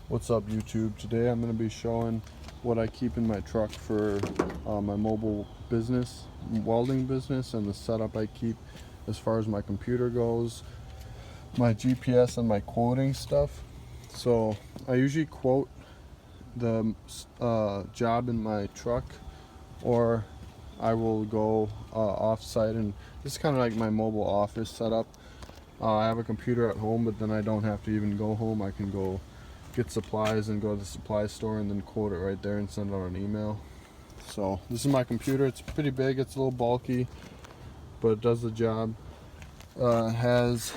What's up, YouTube? Today I'm going to be showing what I keep in my truck for my mobile business, welding business, and the setup I keep as far as my computer goes, my GPS, and my quoting stuff. So I usually quote the job in my truck, or I will go off-site, and this is kind of like my mobile office setup. I have a computer at home, but then I don't have to even go home. I can go get supplies and go to the supply store and then quote it right there and send out an email. So this is my computer. It's pretty big, it's a little bulky, but it does the job. Has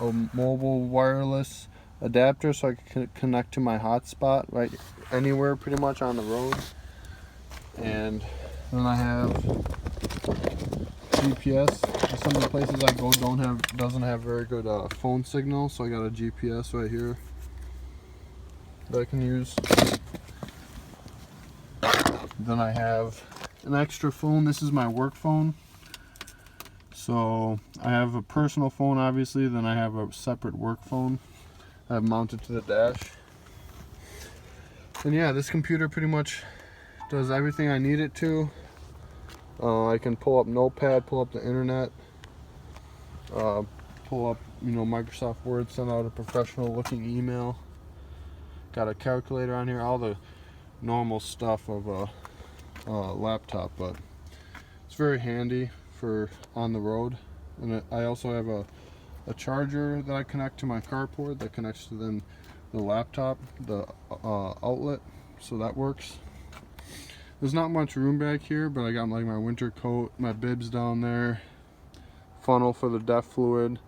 a mobile wireless adapter, so I can connect to my hotspot right anywhere pretty much on the road. And then I have GPS. Some of the places I go doesn't have very good phone signal, so I got a GPS right here that I can use. Then I have an extra phone. This is my work phone. So I have a personal phone, obviously, then I have a separate work phone I have mounted to the dash. And yeah, this computer pretty much does everything I need it to. I can pull up Notepad, pull up the internet, pull up, Microsoft Word, send out a professional looking email. Got a calculator on here, all the normal stuff of a laptop, but it's very handy for on the road. And I also have a charger that I connect to my carport that connects to then the laptop, the outlet, so that works. There's not much room back here, but I got like my winter coat, my bibs down there, funnel for the DEF fluid.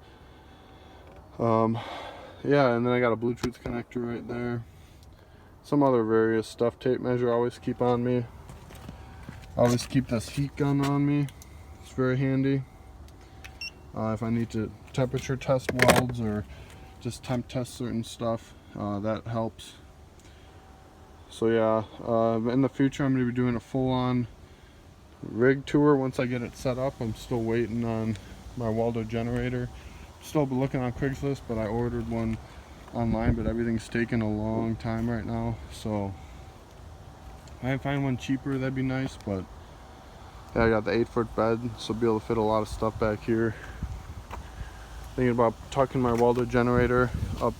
Yeah, and then I got a Bluetooth connector right there. Some other various stuff. Tape measure I always keep on me. I always keep this heat gun on me. It's very handy. If I need to temperature test welds or just temp test certain stuff, that helps. So yeah, in the future I'm going to be doing a full-on rig tour once I get it set up. I'm still waiting on my welder generator. Still looking on Craigslist, but I ordered one online, but everything's taking a long time right now. So if I can find one cheaper, that'd be nice. But yeah, I got the 8-foot bed, so I'll be able to fit a lot of stuff back here. Thinking about tucking my welder generator up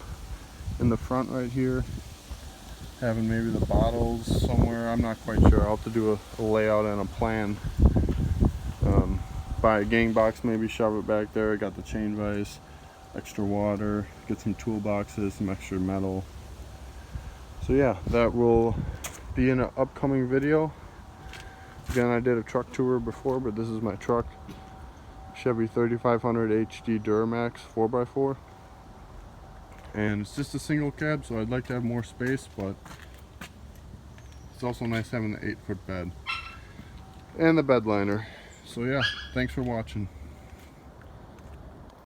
in the front right here, having maybe the bottles somewhere. I'm not quite sure. I'll have to do a layout and a plan. Buy a gang box, maybe shove it back there. I got the chain vise, extra water, get some toolboxes, some extra metal. So yeah, that will be in an upcoming video. Again, I did a truck tour before, but this is my truck. Chevy 3500 HD Duramax 4x4. And it's just a single cab, so I'd like to have more space, but it's also nice having the 8-foot bed and the bed liner. So yeah, thanks for watching.